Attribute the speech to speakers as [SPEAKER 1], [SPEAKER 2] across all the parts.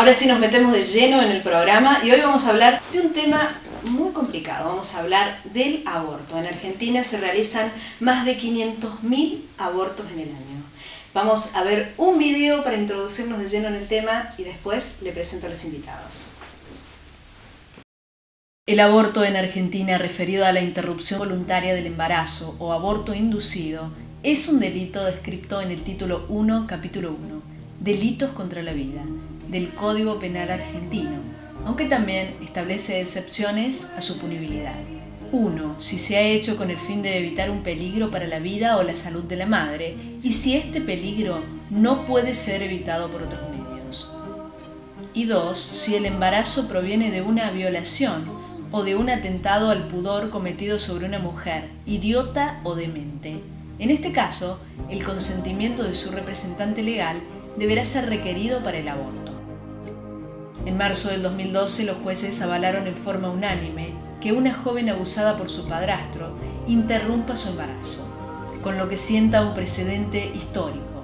[SPEAKER 1] Ahora sí nos metemos de lleno en el programa y hoy vamos a hablar de un tema muy complicado. Vamos a hablar del aborto. En Argentina se realizan más de 500.000 abortos en el año. Vamos a ver un video para introducirnos de lleno en el tema y después le presento a los invitados. El aborto en Argentina, referido a la interrupción voluntaria del embarazo o aborto inducido, es un delito descrito en el título 1, capítulo 1, Delitos contra la vida, del Código Penal argentino, aunque también establece excepciones a su punibilidad. 1. Si se ha hecho con el fin de evitar un peligro para la vida o la salud de la madre, y si este peligro no puede ser evitado por otros medios. Y 2. Si el embarazo proviene de una violación o de un atentado al pudor cometido sobre una mujer, idiota o demente. En este caso, el consentimiento de su representante legal deberá ser requerido para el aborto. En marzo del 2012, los jueces avalaron en forma unánime que una joven abusada por su padrastro interrumpa su embarazo, con lo que sienta un precedente histórico.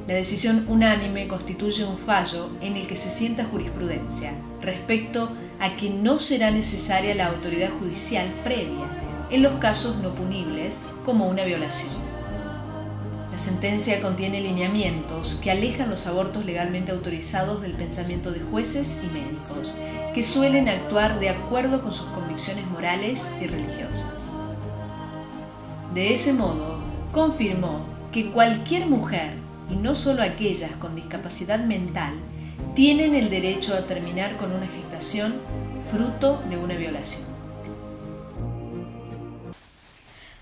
[SPEAKER 1] La decisión unánime constituye un fallo en el que se sienta jurisprudencia respecto a que no será necesaria la autoridad judicial previa en los casos no punibles como una violación. La sentencia contiene lineamientos que alejan los abortos legalmente autorizados del pensamiento de jueces y médicos, que suelen actuar de acuerdo con sus convicciones morales y religiosas. De ese modo, confirmó que cualquier mujer, y no solo aquellas con discapacidad mental, tienen el derecho a terminar con una gestación fruto de una violación.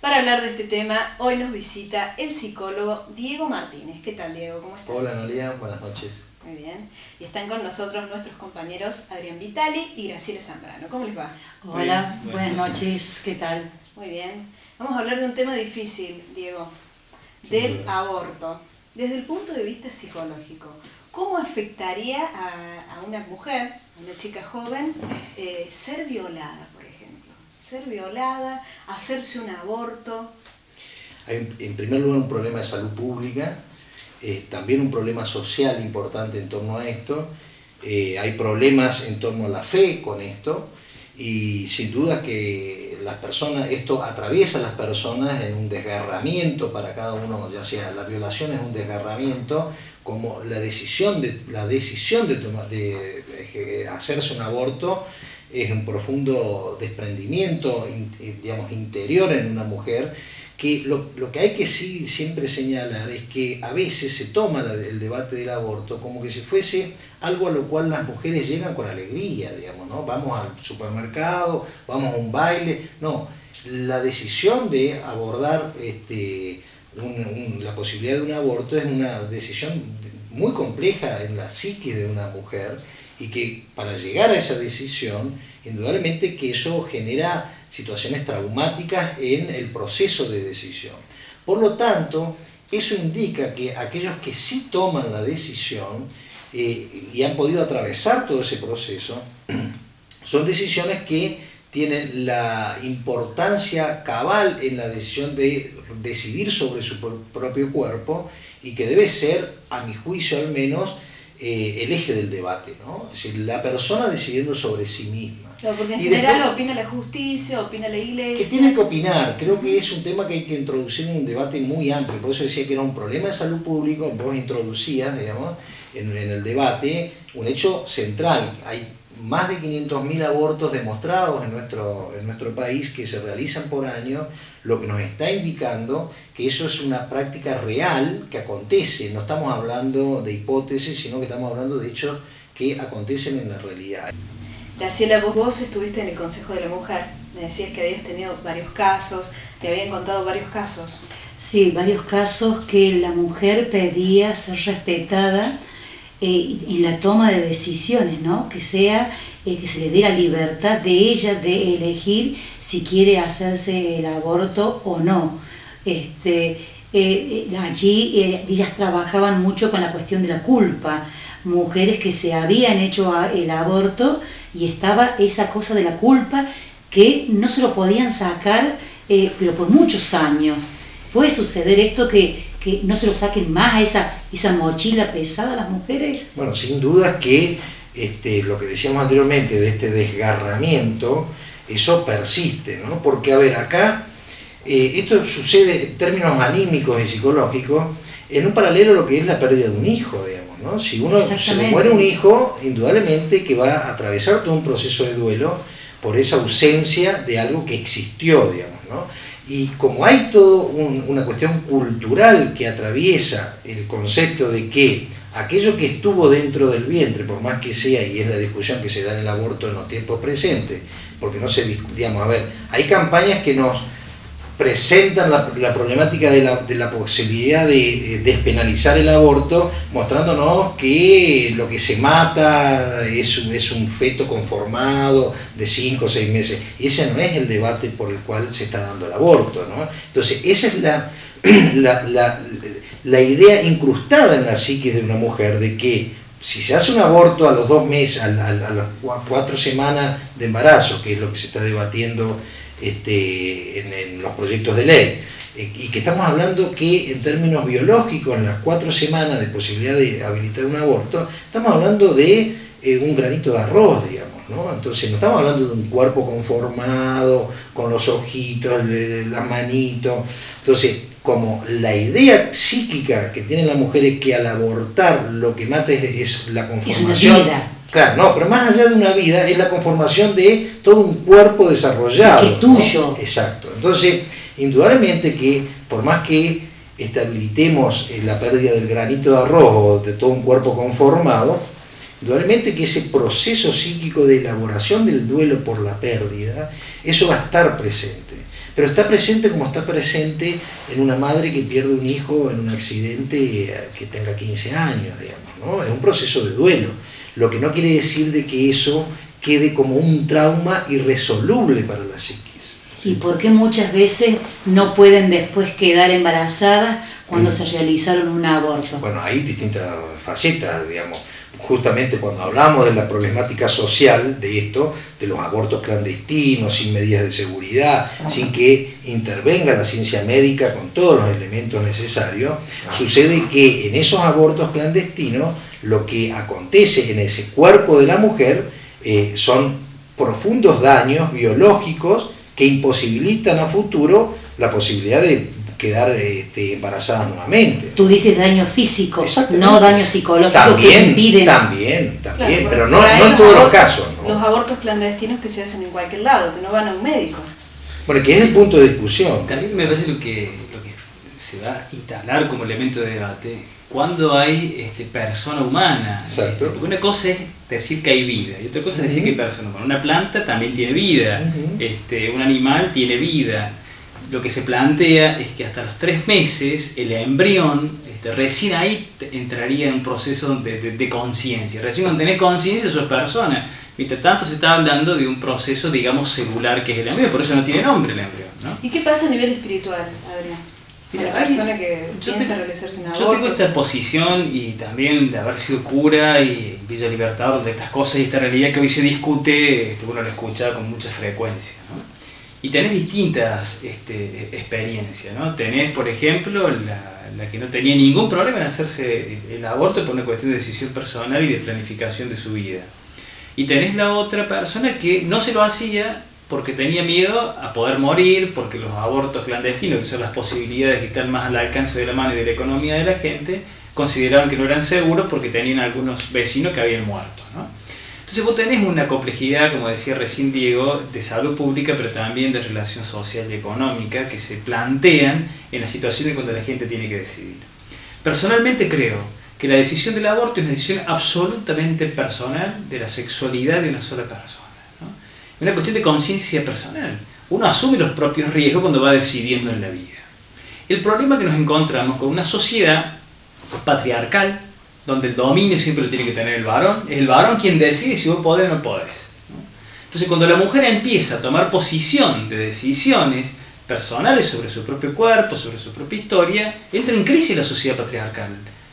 [SPEAKER 1] Para hablar de este tema, hoy nos visita el psicólogo Diego Martínez. ¿Qué tal, Diego? ¿Cómo estás?
[SPEAKER 2] Hola, Noelia. Buenas noches.
[SPEAKER 1] Muy bien. Y están con nosotros nuestros compañeros Adrián Vitali y Graciela Zambrano. ¿Cómo les va?
[SPEAKER 3] Hola, buenas noches. ¿Qué tal?
[SPEAKER 1] Muy bien. Vamos a hablar de un tema difícil, Diego, del aborto. Desde el punto de vista psicológico, ¿cómo afectaría a una mujer, a una chica joven, ser violada, por ejemplo? Ser violada, hacerse un aborto.
[SPEAKER 2] Hay en primer lugar un problema de salud pública, también un problema social importante en torno a esto, hay problemas en torno a la fe con esto y sin duda que las personas, esto atraviesa a las personas en un desgarramiento para cada uno, ya sea la violación es un desgarramiento, como la decisión de hacerse un aborto es un profundo desprendimiento, digamos, interior en una mujer, que lo que hay que sí siempre señalar es que a veces se toma el debate del aborto como que si fuese algo a lo cual las mujeres llegan con alegría, digamos, ¿no? Vamos al supermercado, vamos a un baile, no, la decisión de abordar la posibilidad de un aborto es una decisión muy compleja en la psiquis de una mujer, y que para llegar a esa decisión, indudablemente que eso genera situaciones traumáticas en el proceso de decisión. Por lo tanto, eso indica que aquellos que sí toman la decisión y han podido atravesar todo ese proceso, son decisiones que tienen la importancia cabal en la decisión de decidir sobre su propio cuerpo y que debe ser, a mi juicio al menos, el eje del debate, ¿no? Es decir, la persona decidiendo sobre sí misma.
[SPEAKER 1] Claro, porque en general después, opina la justicia, opina la iglesia.
[SPEAKER 2] Que tiene que opinar, creo que es un tema que hay que introducir en un debate muy amplio, por eso decía que era un problema de salud pública, vos introducías, digamos, en el debate un hecho central. Hay más de 500.000 abortos demostrados en nuestro país que se realizan por año, lo que nos está indicando que eso es una práctica real que acontece, no estamos hablando de hipótesis, sino que estamos hablando de hechos que acontecen en la realidad.
[SPEAKER 1] Graciela, vos estuviste en el Consejo de la Mujer, me decías que habías tenido varios casos, te habían contado varios casos.
[SPEAKER 3] Sí, varios casos que la mujer pedía ser respetada en la toma de decisiones, ¿no? Que sea que se le dé la libertad de ella de elegir si quiere hacerse el aborto o no. Allí ellas trabajaban mucho con la cuestión de la culpa, mujeres que se habían hecho el aborto y estaba esa cosa de la culpa que no se lo podían sacar, pero por muchos años. ¿Puede suceder esto que no se lo saquen más a esa mochila pesada a las mujeres?
[SPEAKER 2] Bueno, sin duda que lo que decíamos anteriormente de este desgarramiento, eso persiste, ¿no? Porque, a ver, acá esto sucede en términos anímicos y psicológicos en un paralelo a lo que es la pérdida de un hijo, digamos, ¿no? Si uno se le muere un hijo, indudablemente que va a atravesar todo un proceso de duelo por esa ausencia de algo que existió, digamos, ¿no? Y como hay toda una cuestión cultural que atraviesa el concepto de que aquello que estuvo dentro del vientre, por más que sea, y es la discusión que se da en el aborto en los tiempos presentes, porque no se digamos, a ver, hay campañas que nos presentan la problemática de la posibilidad de despenalizar el aborto, mostrándonos que lo que se mata es un feto conformado de 5 o 6 meses. Ese no es el debate por el cual se está dando el aborto, ¿no? Entonces, esa es la idea incrustada en la psiquis de una mujer de que si se hace un aborto a los 2 meses, a las 4 semanas de embarazo, que es lo que se está debatiendo en los proyectos de ley, y que estamos hablando que en términos biológicos, en las 4 semanas de posibilidad de habilitar un aborto, estamos hablando de un granito de arroz, digamos, ¿no? Entonces no estamos hablando de un cuerpo conformado, con los ojitos, las manitos. Entonces, como la idea psíquica que tienen las mujeres que al abortar lo que mata es la conformación.
[SPEAKER 3] Es una vida.
[SPEAKER 2] Claro, no, pero más allá de una vida es la conformación de todo un cuerpo desarrollado.
[SPEAKER 3] Que es tuyo.
[SPEAKER 2] ¿No? Exacto. Entonces, indudablemente que por más que habilitemos la pérdida del granito de arroz o de todo un cuerpo conformado, indudablemente que ese proceso psíquico de elaboración del duelo por la pérdida, eso va a estar presente. Pero está presente como está presente en una madre que pierde un hijo en un accidente que tenga 15 años, digamos, ¿no? Es un proceso de duelo. Lo que no quiere decir de que eso quede como un trauma irresoluble para la psiquis.
[SPEAKER 3] ¿Y por qué muchas veces no pueden después quedar embarazadas cuando se realizaron un aborto?
[SPEAKER 2] Bueno, hay distintas facetas, digamos. Justamente cuando hablamos de la problemática social de esto, de los abortos clandestinos, sin medidas de seguridad, sin que intervenga la ciencia médica con todos los elementos necesarios, sucede que en esos abortos clandestinos lo que acontece en ese cuerpo de la mujer son profundos daños biológicos que imposibilitan a futuro la posibilidad de quedar embarazadas nuevamente.
[SPEAKER 3] Tú dices daño físico, no daño psicológico
[SPEAKER 2] también,
[SPEAKER 3] que impiden.
[SPEAKER 2] También,
[SPEAKER 4] claro,
[SPEAKER 2] pero no en todos los casos, ¿no?
[SPEAKER 4] Los abortos clandestinos que se hacen en cualquier lado, que no van a un médico.
[SPEAKER 2] Bueno, que es el punto de discusión.
[SPEAKER 5] También me parece lo que se va a instalar como elemento de debate cuando hay persona humana.
[SPEAKER 2] Exacto.
[SPEAKER 5] Porque una cosa es decir que hay vida y otra cosa es decir que hay persona humana. Una planta también tiene vida, un animal tiene vida. Lo que se plantea es que hasta los 3 meses el embrión, recién ahí entraría en un proceso de conciencia. Recién cuando tenés conciencia sos persona. Mientras tanto se está hablando de un proceso, digamos, celular que es el embrión, por eso no tiene nombre el embrión, ¿no?
[SPEAKER 4] ¿Y qué pasa a nivel espiritual, Adrián?
[SPEAKER 5] Mira,
[SPEAKER 4] La persona que piensa realizarse un aborto.
[SPEAKER 5] Yo tengo esta posición y también de haber sido cura y Villa Libertador, de estas cosas y esta realidad que hoy se discute, uno lo escucha con mucha frecuencia, ¿no? Y tenés distintas experiencias, ¿no? Tenés, por ejemplo, la que no tenía ningún problema en hacerse el aborto por una cuestión de decisión personal y de planificación de su vida. Y tenés la otra persona que no se lo hacía porque tenía miedo a poder morir, porque los abortos clandestinos, que son las posibilidades que están más al alcance de la mano y de la economía de la gente, consideraban que no eran seguros porque tenían algunos vecinos que habían muerto, ¿no? Entonces vos tenés una complejidad, como decía recién Diego, de salud pública, pero también de relación social y económica que se plantean en las situaciones cuando la gente tiene que decidir. Personalmente creo que la decisión del aborto es una decisión absolutamente personal de la sexualidad de una sola persona, ¿no? Es una cuestión de conciencia personal. Uno asume los propios riesgos cuando va decidiendo en la vida. El problema es que nos encontramos con una sociedad patriarcal, donde el dominio siempre lo tiene que tener el varón. Es el varón quien decide si vos podés o no podés, ¿no? Entonces cuando la mujer empieza a tomar posición de decisiones personales sobre su propio cuerpo, sobre su propia historia, entra en crisis la sociedad patriarcal.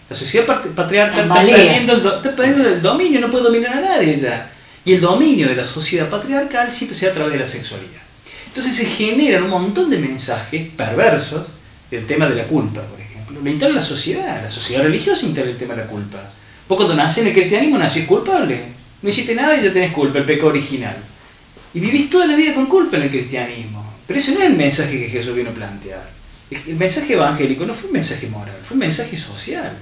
[SPEAKER 5] La sociedad patriarcal está perdiendo el dominio, no puede dominar a nadie ya. Y el dominio de la sociedad patriarcal siempre se da a través de la sexualidad. Entonces se generan un montón de mensajes perversos del tema de la culpa, por ejemplo. Lo instala la sociedad religiosa instala el tema de la culpa. Vos cuando nacés en el cristianismo nacés culpable. No hiciste nada y ya tenés culpa, el pecado original. Y vivís toda la vida con culpa en el cristianismo. Pero eso no es el mensaje que Jesús vino a plantear. El mensaje evangélico no fue un mensaje moral, fue un mensaje social.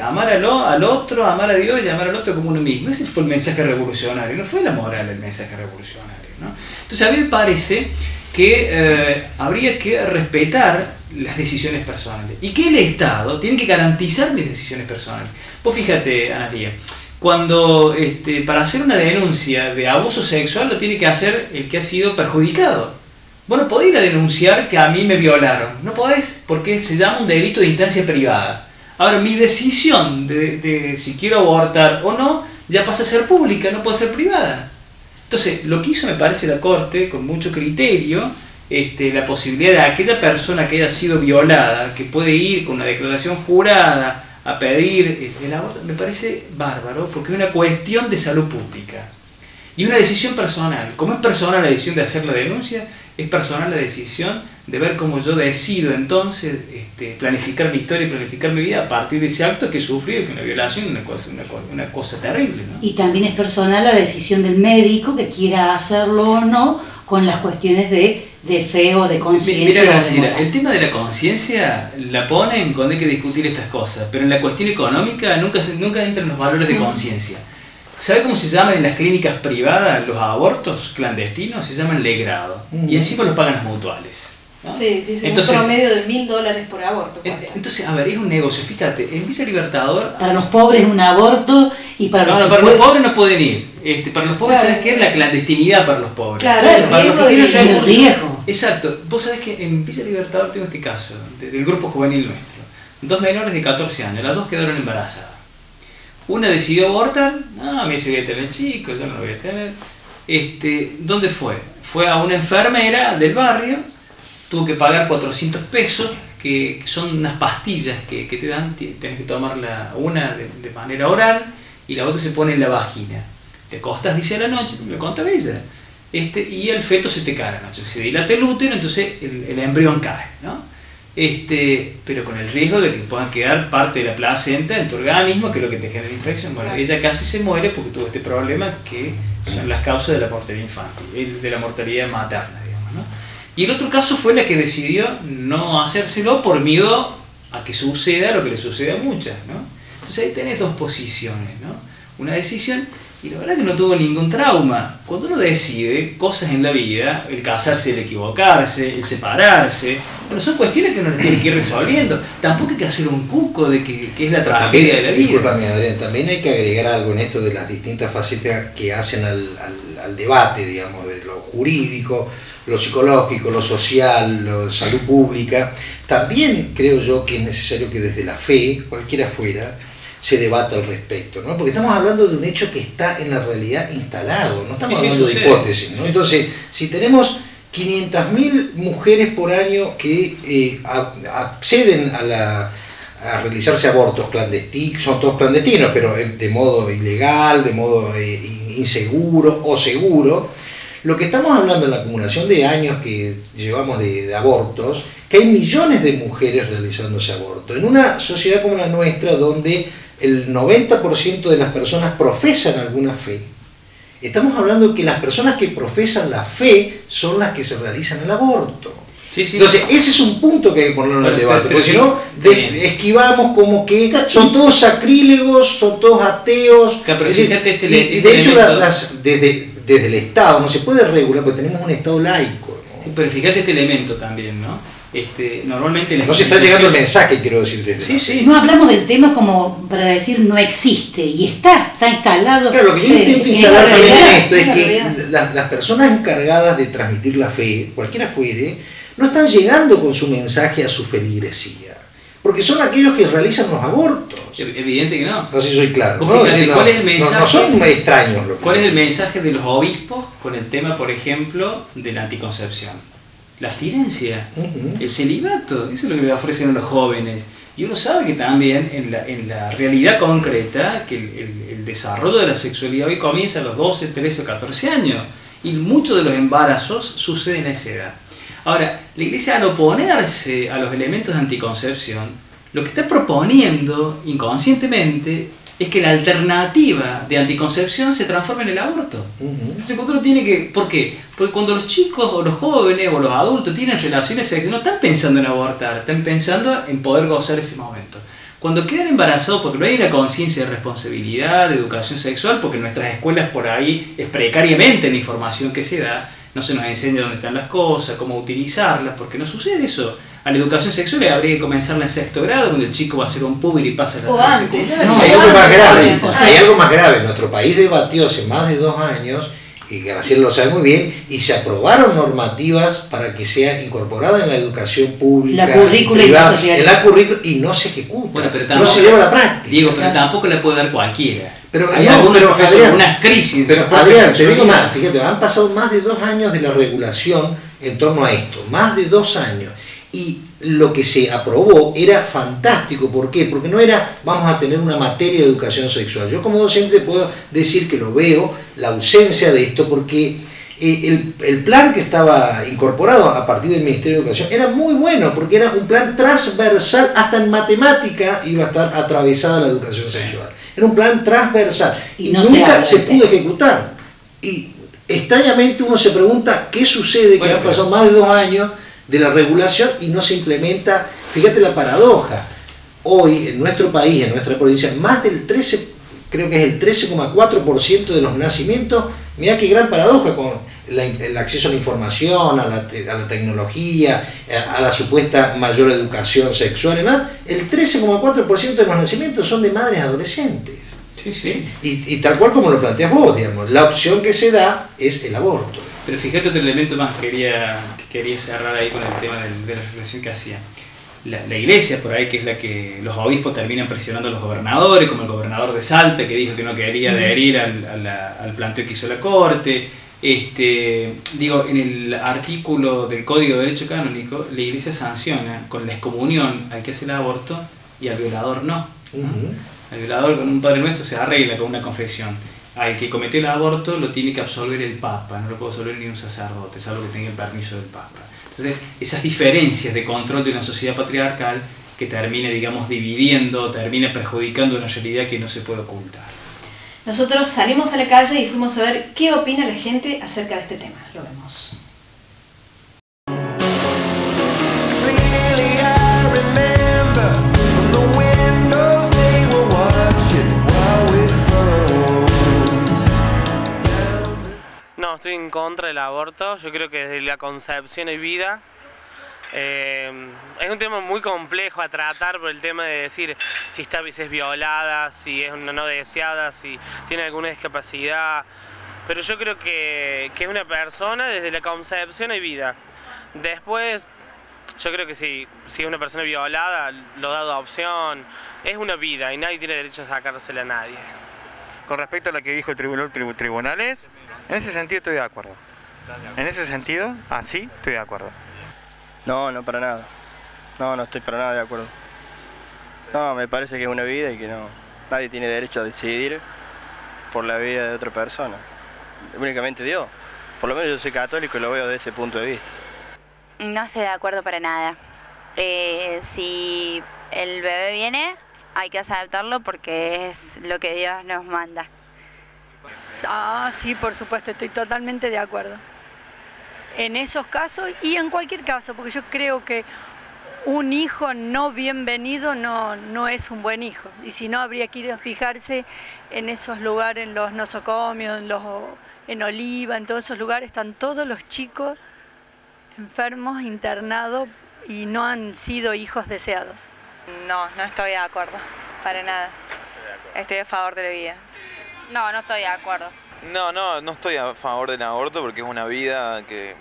[SPEAKER 5] Amar al otro, amar a Dios y amar al otro como uno mismo. Ese fue el mensaje revolucionario, no fue la moral el mensaje revolucionario, ¿no? Entonces a mí me parece que habría que respetar las decisiones personales y que el Estado tiene que garantizar mis decisiones personales. Vos fíjate, Analía, cuando para hacer una denuncia de abuso sexual lo tiene que hacer el que ha sido perjudicado. Vos no podés ir a denunciar que a mí me violaron, no podés, porque se llama un delito de instancia privada. Ahora, mi decisión de si quiero abortar o no ya pasa a ser pública, no puede ser privada. Entonces, lo que hizo, me parece, la Corte, con mucho criterio, la posibilidad de aquella persona que haya sido violada, que puede ir con una declaración jurada a pedir el aborto, me parece bárbaro, porque es una cuestión de salud pública. Y es una decisión personal. Como es personal la decisión de hacer la denuncia, es personal la decisión de ver cómo yo decido entonces planificar mi historia y planificar mi vida a partir de ese acto que he sufrido, que una violación es una cosa terrible, ¿no?
[SPEAKER 3] Y también es personal la decisión del médico que quiera hacerlo o no, con las cuestiones de fe o de conciencia.
[SPEAKER 5] Mira, Graciela, el tema de la conciencia la ponen cuando hay que discutir estas cosas, pero en la cuestión económica nunca entran los valores de conciencia. ¿Sabe cómo se llaman en las clínicas privadas los abortos clandestinos? Se llaman legrado. Y encima los pagan las mutuales, ¿no?
[SPEAKER 4] Sí, dicen
[SPEAKER 5] entonces,
[SPEAKER 4] un promedio de $1.000 por aborto.
[SPEAKER 5] Entonces, a ver, es un negocio. Fíjate, en Villa Libertador...
[SPEAKER 3] Para los pobres un aborto y para los
[SPEAKER 5] para los pobres no pueden ir. Para los pobres,
[SPEAKER 4] claro.
[SPEAKER 5] ¿Sabes qué es la clandestinidad para los pobres?
[SPEAKER 4] Claro,
[SPEAKER 5] para los que tienen
[SPEAKER 3] el riesgo.
[SPEAKER 5] Exacto. Vos sabés que en Villa Libertador tengo este caso, del grupo juvenil nuestro. 2 menores de 14 años, las 2 quedaron embarazadas. Una decidió abortar, no, me dice que voy a tener el chico, yo no lo voy a tener. ¿Dónde fue? Fue a una enfermera del barrio, tuvo que pagar 400 pesos, que son unas pastillas que te dan, tenés que tomarla una de manera oral y la otra se pone en la vagina. Te acostás, dice, a la noche, me contaba ella, y el feto se te cae a la noche, se dilata el útero, entonces el embrión cae, ¿no? Pero con el riesgo de que puedan quedar parte de la placenta en tu organismo, que es lo que te genera infección. Bueno, ella casi se muere porque tuvo este problema que son las causas de la mortalidad infantil, de la mortalidad materna, digamos, ¿no? Y el otro caso fue la que decidió no hacérselo por miedo a que suceda lo que le sucede a muchas, ¿no? Entonces ahí tenés dos posiciones, ¿no? Una decisión, y la verdad que no tuvo ningún trauma. Cuando uno decide cosas en la vida, el casarse, el equivocarse, el separarse, bueno, son cuestiones que uno las tiene que ir resolviendo. Tampoco hay que hacer un cuco de que es la tragedia de la vida.
[SPEAKER 2] Discúlpame, Adrián, también hay que agregar algo en esto de las distintas facetas que hacen al debate, digamos, de lo jurídico, lo psicológico, lo social, lo de salud pública. También creo yo que es necesario que desde la fe, cualquiera fuera, se debata al respecto, ¿no? Porque estamos hablando de un hecho que está en la realidad instalado, no estamos hablando de hipótesis, ¿no? Entonces, si tenemos 500.000 mujeres por año que acceden a realizarse abortos clandestinos, son todos clandestinos, pero de modo ilegal, de modo inseguro o seguro, lo que estamos hablando en la acumulación de años que llevamos de abortos, que hay millones de mujeres realizándose abortos, en una sociedad como la nuestra donde el 90% de las personas profesan alguna fe. Estamos hablando de que las personas que profesan la fe son las que se realizan el aborto.
[SPEAKER 5] Sí, sí.
[SPEAKER 2] Entonces, ese es un punto que hay que ponerlo en el debate, porque si no, esquivamos como que son todos sacrílegos, son todos ateos.
[SPEAKER 5] Pero
[SPEAKER 2] es decir,
[SPEAKER 5] fíjate
[SPEAKER 2] y de hecho, desde el Estado no se puede regular, porque tenemos un Estado laico, ¿no?
[SPEAKER 5] Sí, pero fíjate este elemento también, ¿no? Normalmente
[SPEAKER 2] no se está llegando el mensaje, quiero decir, desde
[SPEAKER 5] sí.
[SPEAKER 3] No hablamos del tema como para decir no existe, y está instalado.
[SPEAKER 2] Claro, lo que yo intento instalar también en esto es que
[SPEAKER 4] realidad.
[SPEAKER 2] las personas encargadas de transmitir la fe, cualquiera fuere, no están llegando con su mensaje a su feligresía, porque son aquellos que realizan los abortos.
[SPEAKER 5] Evidente que no.
[SPEAKER 2] No sé si soy claro.
[SPEAKER 5] ¿No? Fíjate, ¿cuál es el mensaje?
[SPEAKER 2] No son extraños.
[SPEAKER 5] ¿Cuál es el mensaje de los obispos con el tema, por ejemplo, de la anticoncepción? La abstinencia, el celibato, eso es lo que le ofrecen a los jóvenes. Y uno sabe que también en la realidad concreta que el desarrollo de la sexualidad hoy comienza a los 12, 13 o 14 años. Y muchos de los embarazos suceden a esa edad. Ahora, la Iglesia, al oponerse a los elementos de anticoncepción, lo que está proponiendo inconscientemente es que la alternativa de anticoncepción se transforma en el aborto. Entonces cuando uno tiene que... ¿Por qué? Porque cuando los chicos o los jóvenes o los adultos tienen relaciones sexuales, no están pensando en abortar, están pensando en poder gozar ese momento. Cuando quedan embarazados, porque no hay una conciencia de responsabilidad, de educación sexual, porque en nuestras escuelas por ahí es precariamente la información que se da, no se nos enseña dónde están las cosas, cómo utilizarlas, porque no sucede eso. A la educación sexual habría que comenzarla en 6º grado, cuando el chico va a ser un puber y pasa
[SPEAKER 4] o
[SPEAKER 5] la
[SPEAKER 4] antes.
[SPEAKER 5] secundaria.
[SPEAKER 2] No, hay algo más grave. Hay algo más grave. Nuestro país debatió hace más de 2 años, y Graciela lo sabe muy bien, y se aprobaron normativas para que sea incorporada en la educación pública,
[SPEAKER 3] la currícula
[SPEAKER 2] privada,
[SPEAKER 3] y no
[SPEAKER 2] en la currícula, y no se ejecuta,
[SPEAKER 5] Bueno, pero
[SPEAKER 2] no
[SPEAKER 5] tampoco,
[SPEAKER 2] se lleva a la práctica.
[SPEAKER 5] Digo, pero tampoco le puede dar cualquiera.
[SPEAKER 2] Pero,
[SPEAKER 5] hay
[SPEAKER 2] no,
[SPEAKER 5] algunos
[SPEAKER 2] pero,
[SPEAKER 5] profesores,
[SPEAKER 2] Adrián,
[SPEAKER 5] unas crisis.
[SPEAKER 2] Pero Adrián, te digo más, fíjate, han pasado más de 2 años de la regulación en torno a esto, más de 2 años, y lo que se aprobó era fantástico. ¿Por qué? Porque no era vamos a tener una materia de educación sexual. Yo como docente puedo decir que lo veo, la ausencia de esto, porque el plan que estaba incorporado a partir del Ministerio de Educación era muy bueno, porque era un plan transversal, hasta en matemática iba a estar atravesada la educación sexual. Era un plan transversal y
[SPEAKER 3] no
[SPEAKER 2] nunca se pudo ejecutar. Y extrañamente uno se pregunta qué sucede, que han pasado más de 2 años de la regulación y no se implementa. Fíjate la paradoja. Hoy en nuestro país, en nuestra provincia, más del 13, creo que es el 13,4% de los nacimientos, mirá qué gran paradoja, con el acceso a la información, a la tecnología, a la supuesta mayor educación sexual y demás, el 13,4% de los nacimientos son de madres adolescentes.
[SPEAKER 5] Sí, sí.
[SPEAKER 2] Y tal cual como lo planteas vos, digamos, la opción que se da es el aborto.
[SPEAKER 5] Pero fíjate otro elemento más que quería cerrar ahí con el tema de la reflexión que hacía. La iglesia por ahí, que es la que los obispos terminan presionando a los gobernadores, como el gobernador de Salta, que dijo que no quería adherir al planteo que hizo la Corte. Digo, en el artículo del Código de Derecho Canónico, la iglesia sanciona con la excomunión al que hace el aborto y al violador no. El violador con un Padre Nuestro se arregla con una confesión. Al que cometió el aborto lo tiene que absolver el Papa, no lo puede absolver ni un sacerdote, salvo que tenga el permiso del Papa. Entonces, esas diferencias de control de una sociedad patriarcal que termina, digamos, dividiendo, termina perjudicando una realidad que no se puede ocultar.
[SPEAKER 4] Nosotros salimos a la calle y fuimos a ver qué opina la gente acerca de este tema. Lo vemos.
[SPEAKER 6] No, estoy en contra del aborto. Yo creo que desde la concepción hay vida. Es un tema muy complejo a tratar por el tema de decir si es violada, si es una no deseada, si tiene alguna discapacidad. Pero yo creo que es una persona, desde la concepción hay vida. Después, yo creo que si es una persona violada, lo da adopción, es una vida y nadie tiene derecho a sacársela a nadie.
[SPEAKER 7] Con respecto a lo que dijo el tribunales, en ese sentido estoy de acuerdo. En ese sentido, así estoy de acuerdo.
[SPEAKER 8] No, no para nada. No estoy para nada de acuerdo. No, me parece que es una vida y que nadie tiene derecho a decidir por la vida de otra persona. Únicamente Dios. Por lo menos yo soy católico y lo veo desde ese punto de vista.
[SPEAKER 9] No estoy de acuerdo para nada. Si el bebé viene, hay que aceptarlo porque es lo que Dios nos manda.
[SPEAKER 10] Sí, por supuesto, estoy totalmente de acuerdo. En esos casos y en cualquier caso, porque yo creo que un hijo no bienvenido no es un buen hijo. Y si no, habría que ir a fijarse en esos lugares, en los nosocomios, en Oliva, en todos esos lugares están todos los chicos enfermos, internados y no han sido hijos deseados.
[SPEAKER 11] No estoy de acuerdo, para nada. Estoy a favor de la vida. No estoy de acuerdo.
[SPEAKER 12] No estoy a favor del aborto porque es una vida que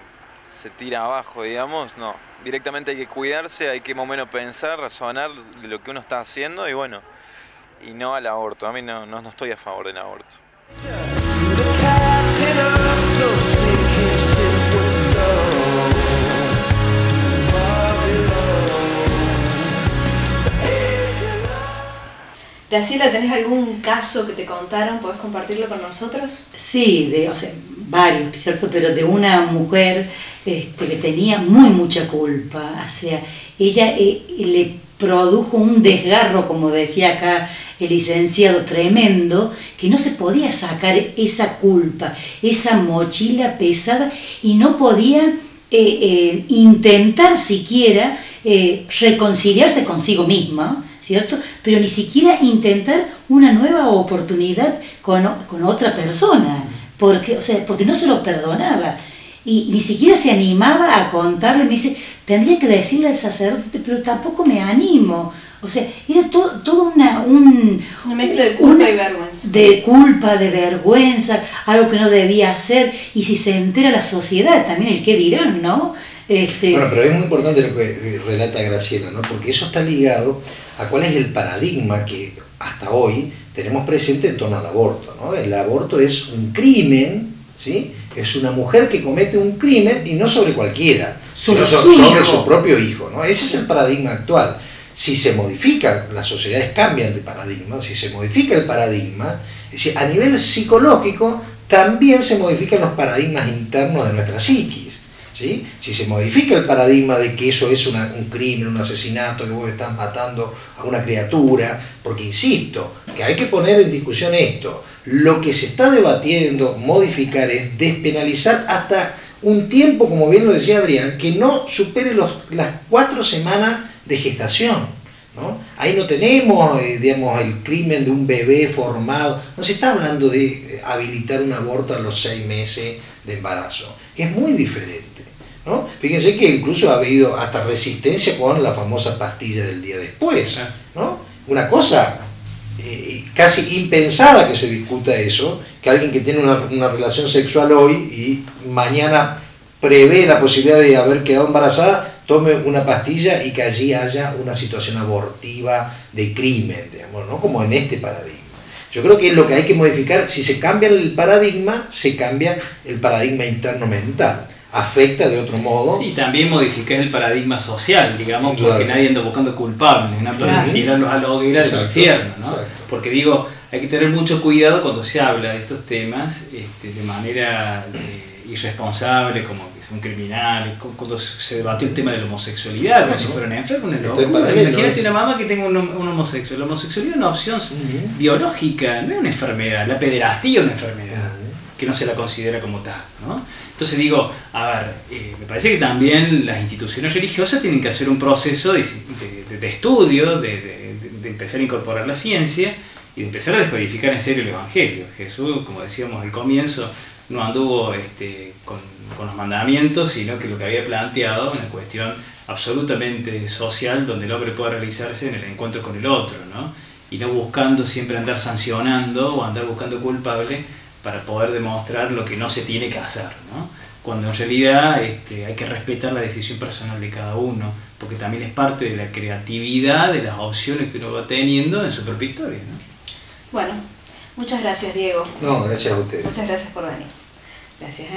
[SPEAKER 12] se tira abajo, digamos. No, directamente hay que cuidarse, hay que más o menos pensar, razonar de lo que uno está haciendo y bueno, y no al aborto. A mí no estoy a favor del aborto.
[SPEAKER 4] Graciela, ¿tenés algún caso que te contaron? ¿Podés compartirlo con nosotros?
[SPEAKER 3] Sí, varios, ¿cierto? Pero de una mujer que tenía mucha culpa. O sea, ella le produjo un desgarro, como decía acá el licenciado, tremendo, que no se podía sacar esa culpa, esa mochila pesada, y no podía intentar siquiera reconciliarse consigo misma, ¿cierto? Pero ni siquiera intentar una nueva oportunidad con otra persona, porque no se lo perdonaba. Y ni siquiera se animaba a contarle. Me dice, tendría que decirle al sacerdote, pero tampoco me animo. O sea, era todo una
[SPEAKER 4] mezcla de culpa y vergüenza.
[SPEAKER 3] De culpa, de vergüenza, algo que no debía hacer. Y si se entera la sociedad, también el qué dirán, ¿no?
[SPEAKER 2] Bueno, pero es muy importante lo que relata Graciela, ¿no? Porque eso está ligado a cuál es el paradigma que hasta hoy tenemos presente en torno al aborto, ¿no? El aborto es un crimen, ¿sí? Es una mujer que comete un crimen, y no sobre cualquiera, sino sobre su propio hijo, ¿no? Ese es el paradigma actual. Si se modifica, las sociedades cambian de paradigma, si se modifica el paradigma, es decir, a nivel psicológico también se modifican los paradigmas internos de nuestra psiquis, ¿sí? Si se modifica el paradigma de que eso es un crimen, un asesinato, que vos estás matando a una criatura, porque insisto, que hay que poner en discusión esto. Lo que se está debatiendo, modificar, es despenalizar hasta un tiempo, como bien lo decía Adrián, que no supere las 4 semanas de gestación, ¿no? Ahí no tenemos, digamos, el crimen de un bebé formado, no se está hablando de habilitar un aborto a los 6 meses de embarazo, que es muy diferente, ¿no? Fíjense que incluso ha habido hasta resistencia con la famosa pastilla del día después, ¿no? Una cosa casi impensada que se discuta eso, que alguien que tiene una relación sexual hoy y mañana prevé la posibilidad de haber quedado embarazada, tome una pastilla y que allí haya una situación abortiva de crimen, digamos, ¿no? Como en este paradigma. Yo creo que es lo que hay que modificar. Si se cambia el paradigma, se cambia el paradigma interno mental. Afecta de otro modo.
[SPEAKER 5] Sí, también modificás el paradigma social, digamos, porque nadie anda buscando culpables, ¿no? Para tirarlos a la hoguera del infierno, ¿no? Porque digo, hay que tener mucho cuidado cuando se habla de estos temas de manera irresponsable, como que son criminales, cuando se debatió el tema de la homosexualidad, como si fueran enfermos, una locura. Imagínate una mamá que tenga un homosexual. La homosexualidad es una opción biológica, no es una enfermedad. La pederastía es una enfermedad, que no se la considera como tal, ¿no? Entonces digo, a ver, me parece que también las instituciones religiosas tienen que hacer un proceso de estudio, de empezar a incorporar la ciencia y de empezar a descodificar en serio el Evangelio. Jesús, como decíamos al comienzo, no anduvo con los mandamientos, sino que lo que había planteado, una cuestión absolutamente social, donde el hombre pueda realizarse en el encuentro con el otro, ¿no? Y no buscando siempre andar sancionando o andar buscando culpable para poder demostrar lo que no se tiene que hacer, ¿no? Cuando en realidad hay que respetar la decisión personal de cada uno, porque también es parte de la creatividad, de las opciones que uno va teniendo en su propia historia, ¿no?
[SPEAKER 4] Bueno, muchas gracias, Diego.
[SPEAKER 2] No, gracias a ustedes.
[SPEAKER 4] Muchas gracias por venir. Gracias,